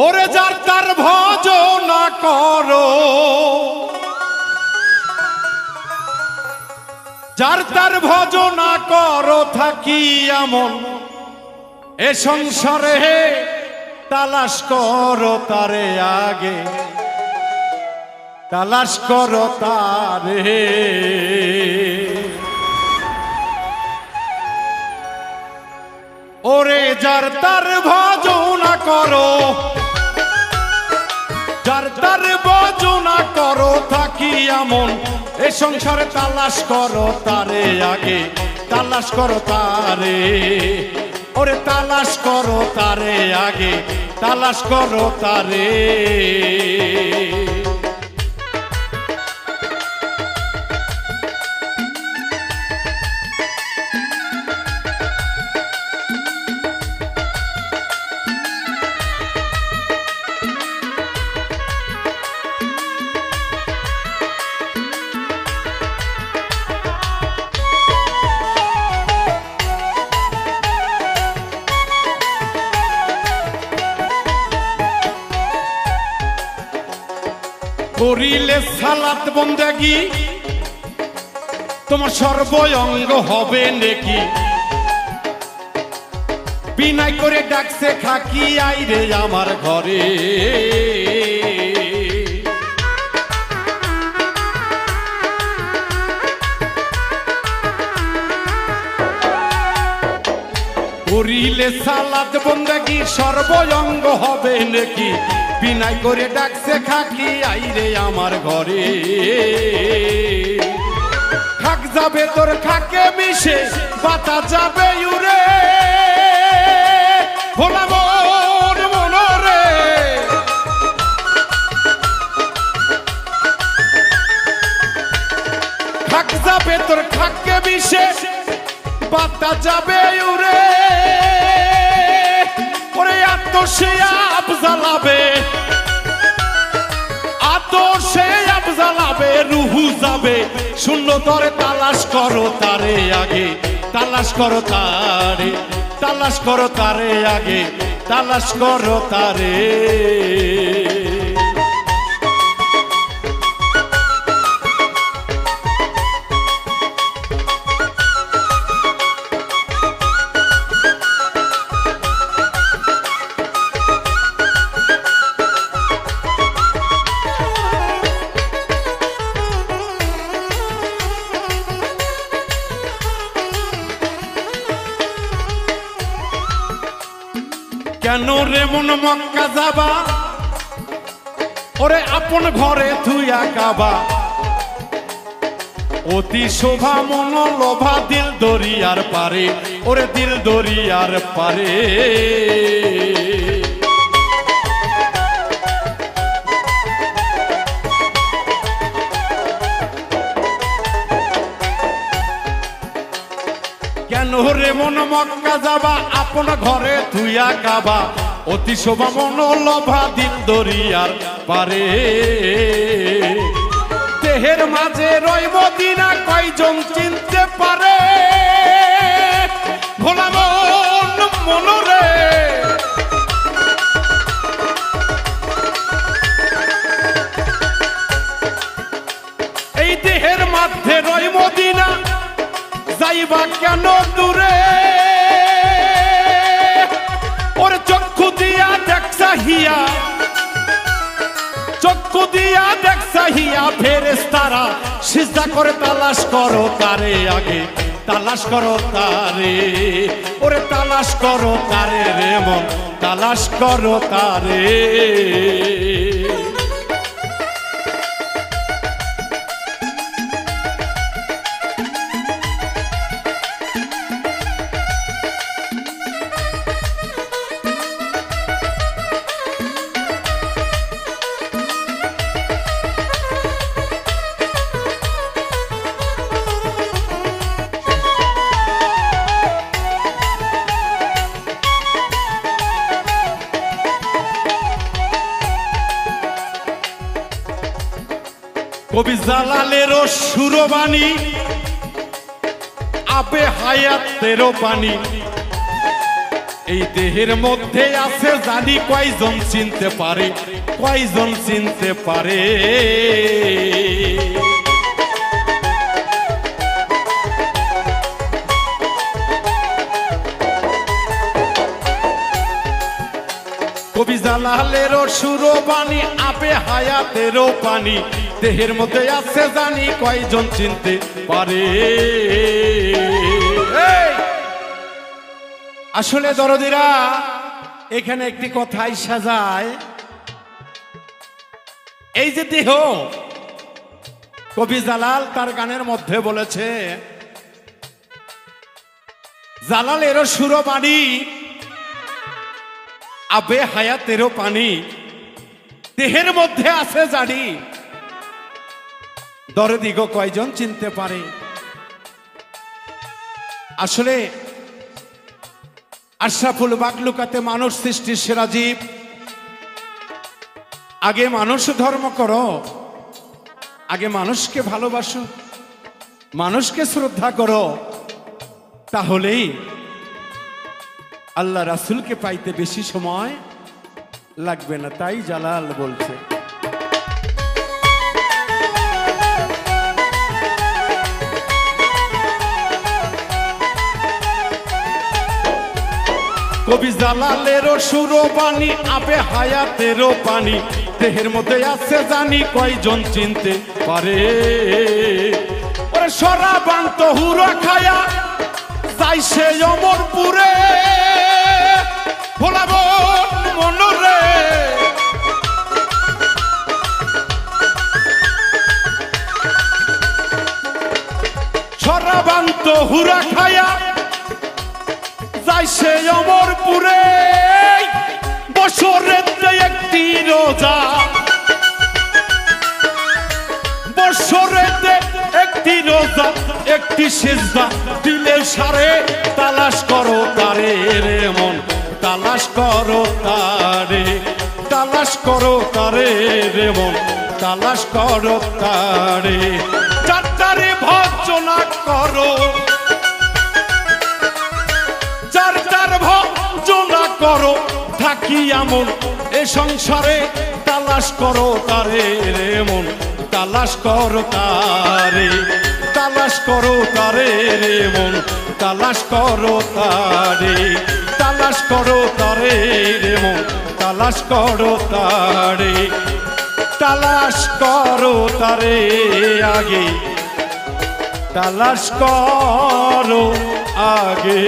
ওরে যার তার ভজনা করো, যার তার ভজনা করো থাকি এমন এ সংসারে, তালাশ করো তারে আগে, তালাশ করো তারে। ওরে যার তার ভজনা করো, যার তার ভজনা করো থাকি এমন এ সংসারে, তালাশ করো তারে আগে, তালাশ করো তারে। ওরে তালাশ করো তারে আগে, তালাশ করো তারে। করিলে সালাত বন্দেগি তোমার সর্বঙ্গ হবে নেকি, বিনাই করে ডাকছে খাকি আইরে আমার ঘরে। করিলে সালাত বন্দেগি সর্বঙ্গ হবে নেকি, বিনাই করে ডাকছে খাকি আইরে আমার ঘরে। খাক যাবে তোর খাকে মিশে, বাতা যাবে উড়ে, ভোলা মন মনরে। খাক যাবে তোর খাকে মিশে, বাতা যাবে উড়ে। ওরে আত্মসে আপ জ্বালাবে, আতশে আপ জ্বালাবে, রুহু যাবে শূন্য তরে। তালাশ করো তারে আগে, তালাশ করো তারে, তালাশ করো তারে আগে, তালাশ করো তারে। কেন রে মন মক্কা যাবা, ওরে আপন ঘরে থুইয়া কাবা। অতি শোভা মন লোভা দিল দরিয়ার পারে, ওরে দিল দরিয়ার পারে। কেন রে মন মক্কা যাবা, আপন ঘরে থুইয়া কাবা। অতি শোভা মন লোভা দিল দরিয়ার পারে। দেহের মাঝে রই মদিনা কয়জন চিনতে পারে, ভোলা মন মনরে। এই দেহের মধ্যে রই মদিনা, যাইবা কেন দূরে। ওরে চক্ষু দিয়া দেখছা হিয়া, চক্ষু দিয়া দেখছা হিয়া ফেরেশতারা সিজদা করে। তালাশ করো তারে আগে, তালাশ করো তারে। ওরে তালাশ করো তারে রে মন, তালাশ করো তারে। কবি জালালেরও সুরবাণী, আবে হায়াতেরও পানি। এই দেহের মধ্যে আছে জানি কয়জন চিনতে পারে, কয়জন চিনতে পারে। কবি জালালেরও সুরবাণী, আবে হায়াতেরও পানি, দেহের মধ্যে আছে জানি কয়জন চিনতে পারে। আসলে দরদিরা, এখানে একটি কথাই সাজায়, এই যে দেহ, কবি জালাল তার গানের মধ্যে বলেছে, জালালেরও সুরবাণী, আবে হায়াতেরও পানি, দেহের মধ্যে আছে জানি দরদিগ কয়জন চিনতে পারে। আসলে আশরাফুল মাখলুকাতে মানুষ সৃষ্টির সেরা জীব। আগে মানুষ ধর্ম করো, আগে মানুষকে ভালোবাসো, মানুষকে শ্রদ্ধা করো, তাহলেই আল্লাহ রাসূলকে পাইতে বেশি সময় লাগবে না। তাই জালাল বলছে, কবি জালালেরও সুরবাণী, আবে হায়াতেরও পানি, দেহের মধ্যে আছে জানি কয়জন চিনতে পারে। ওরে শরাবান্ত হুরা খায়া যাই সে অমরপুরে, ভোলাবো মনরে, শরাবান্ত হুরা খায়া যাই সে অমরপুরে, বছরের একটি রোজা, বছরের একটি রোজা, একটি সিজদা দিলে সারে, তালাশ করো তারে রে মন, তালাশ করো তারে, তালাশ করো তারে রে মন, তালাশ করো তারে। চারটারে ভজনা করো, চারটার ভজনা করো, থাকি এমন এ সংসারে, তালাশ করো তারে রে মন, তালাশ করো তারে, তালাশ করো তারে রে মন, তালাশ করো তারে, তালাশ করো তারে রে মন, তালাশ করো তারে, তালাশ করো তারে আগে, তালাশ করো আগে।